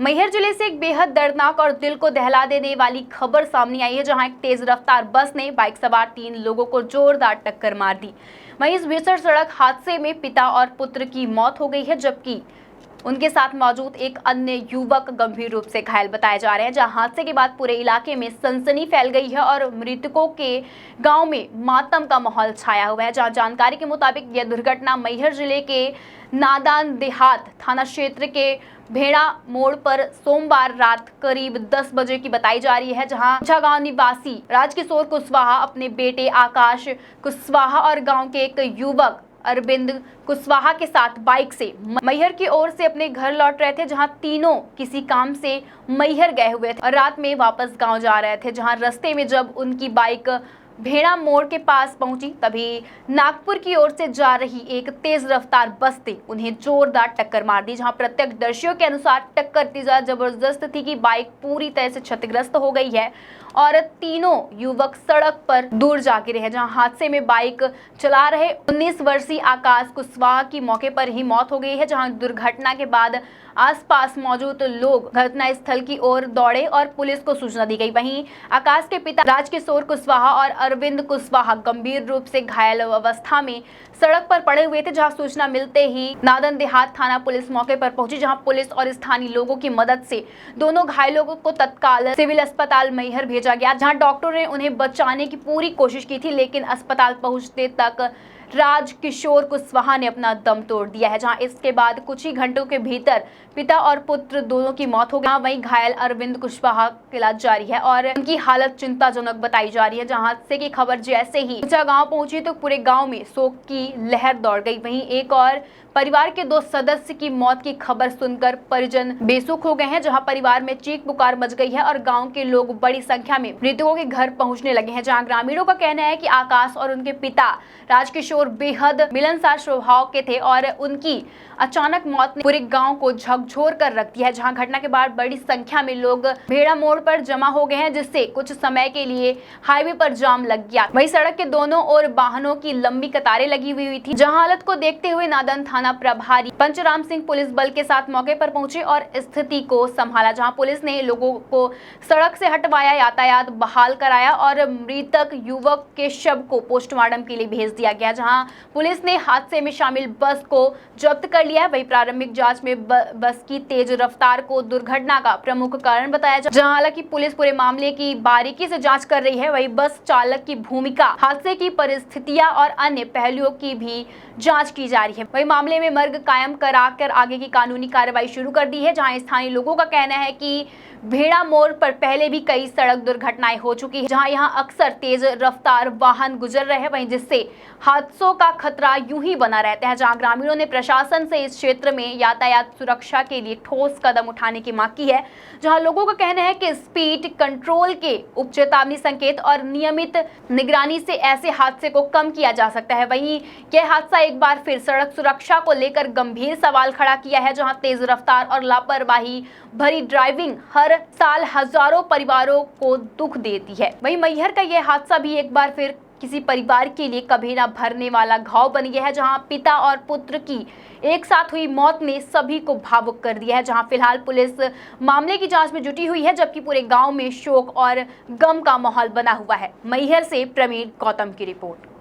मैहर जिले से एक बेहद दर्दनाक और दिल को दहला देने वाली खबर सामने आई है, जहां एक तेज रफ्तार बस ने बाइक सवार 3 लोगों को जोरदार टक्कर मार दी। वहीं इस भीषण सड़क हादसे में पिता और पुत्र की मौत हो गई है, जबकि उनके साथ मौजूद एक अन्य युवक गंभीर रूप से घायल बताए जा रहे हैं। जहां हादसे के बाद पूरे इलाके में सनसनी फैल गई है और मृतकों के गांव में मातम का माहौल छाया हुआ है। जहां जानकारी के मुताबिक यह दुर्घटना मैहर जिले के नादान देहात थाना क्षेत्र के भेड़ा मोड़ पर सोमवार रात करीब 10 बजे की बताई जा रही है, जहां गांव निवासी राजकिशोर कुशवाहा अपने बेटे आकाश कुशवाहा और गांव के एक युवक अरविंद कुशवाहा के साथ बाइक से मैहर की ओर से अपने घर लौट रहे थे, जहां तीनों किसी काम से मैहर गए हुए थे और रात में वापस गांव जा रहे थे। जहां रास्ते में जब उनकी बाइक भेड़ा मोड़ के पास पहुंची, तभी नागपुर की ओर से जा रही एक तेज रफ्तार बस ने उन्हें जोरदार टक्कर मार दी। जहां प्रत्यक्षदर्शियों के अनुसार टक्कर इतनी जबरदस्त थी कि बाइक पूरी तरह से क्षतिग्रस्त हो गई है और तीनों युवक सड़क पर दूर जा गिरे हैं। जहां हादसे में बाइक चला रहे 19 वर्षीय आकाश कुशवाहा की मौके पर ही मौत हो गई है। जहां दुर्घटना के बाद आसपास मौजूद लोग घटनास्थल की ओर दौड़े और पुलिस को सूचना दी गई। वहीं आकाश के पिता राजकिशोर कुशवाहा और अरविंद कुशवाहा गंभीर रूप से घायल अवस्था में सड़क पर पड़े हुए थे। जहां सूचना मिलते ही नादन देहात थाना पुलिस मौके पर पहुंची, जहां पुलिस और स्थानीय लोगों की मदद से दोनों घायलों को तत्काल सिविल अस्पताल मैहर भेजा गया, जहां डॉक्टरों ने उन्हें बचाने की पूरी कोशिश की थी, लेकिन अस्पताल पहुंचने तक राजकिशोर कुशवाहा ने अपना दम तोड़ दिया है। जहां इसके बाद कुछ ही घंटों के भीतर पिता और पुत्र दोनों की मौत हो गई। वहीं घायल अरविंद कुशवाहा का इलाज जारी है और उनकी हालत चिंताजनक बताई जा रही है। जहां हादसे की खबर जैसे ही गांव पहुंची तो पूरे गांव में शोक की लहर दौड़ गई। वहीं एक और परिवार के 2 सदस्य की मौत की खबर सुनकर परिजन बेसुख हो गए हैं। जहां परिवार में चीख पुकार मच गई है और गांव के लोग बड़ी संख्या में मृतकों के घर पहुंचने लगे हैं। जहां ग्रामीणों का कहना है कि आकाश और उनके पिता राजकिशोर बेहद मिलनसार स्वभाव के थे और उनकी अचानक मौत ने पूरे गांव को झकझोर कर रख दिया है। जहां घटना के बाद बड़ी संख्या में लोग भेड़ा मोड़ पर जमा हो गए हैं, जिससे कुछ समय के लिए हाईवे पर जाम लग गया। वहीं सड़क के दोनों ओर वाहनों की लंबी कतारें लगी हुई थी। जहां हालत को देखते हुए नादन थाना प्रभारी पंचराम सिंह पुलिस बल के साथ मौके पर पहुंचे और स्थिति को संभाला। जहां पुलिस ने लोगों को सड़क से हटवाया, यातायात बहाल कराया और मृतक युवक के शव को पोस्टमार्टम के लिए भेज दिया गया। जहां पुलिस ने हादसे में शामिल बस को जब्त कर लिया है। वही प्रारंभिक जांच में बस की तेज रफ्तार को दुर्घटना का प्रमुख कारण बताया जा, जहां हालांकि पुलिस पूरे मामले की बारीकी से जांच कर रही है। वही बस चालक की भूमिका, हादसे की परिस्थितियां और अन्य पहलुओं की भी जांच की जा रही है। वही मामले में मर्ग कायम कराकर आगे की कानूनी कार्रवाई शुरू कर दी है। जहां स्थानीय लोगों का कहना है कि भेड़ा मोड़ पर पहले भी कई सड़क दुर्घटनाएं हो चुकी है, जहां यहां अक्सर तेज रफ्तार वाहन गुजर रहे हैं, वहीं जिससे हादसों का खतरा यूं ही बना रहता है। जहां ग्रामीणों ने प्रशासन से इस क्षेत्र में यातायात सुरक्षा के लिए ठोस कदम उठाने की मांग की है। जहां लोगों का कहना है कि स्पीड कंट्रोल के उप चेतावनी संकेत और नियमित निगरानी से ऐसे हादसे को कम किया जा सकता है। वहीं यह हादसा एक बार फिर सड़क सुरक्षा को लेकर गंभीर सवाल खड़ा किया है, जहां तेज रफ्तार और लापरवाही भरी ड्राइविंग हर साल हजारों परिवारों को दुख देती है। वहीं मैहर का यह हादसा भी एक बार फिर किसी परिवार के लिए कभी ना भरने वाला घाव बन गया है, जहां पिता और पुत्र की एक साथ हुई मौत ने सभी को भावुक कर दिया है। जहां फिलहाल पुलिस मामले की जांच में जुटी हुई है, जबकि पूरे गांव में शोक और गम का माहौल बना हुआ है। मैहर से प्रवीण गौतम की रिपोर्ट।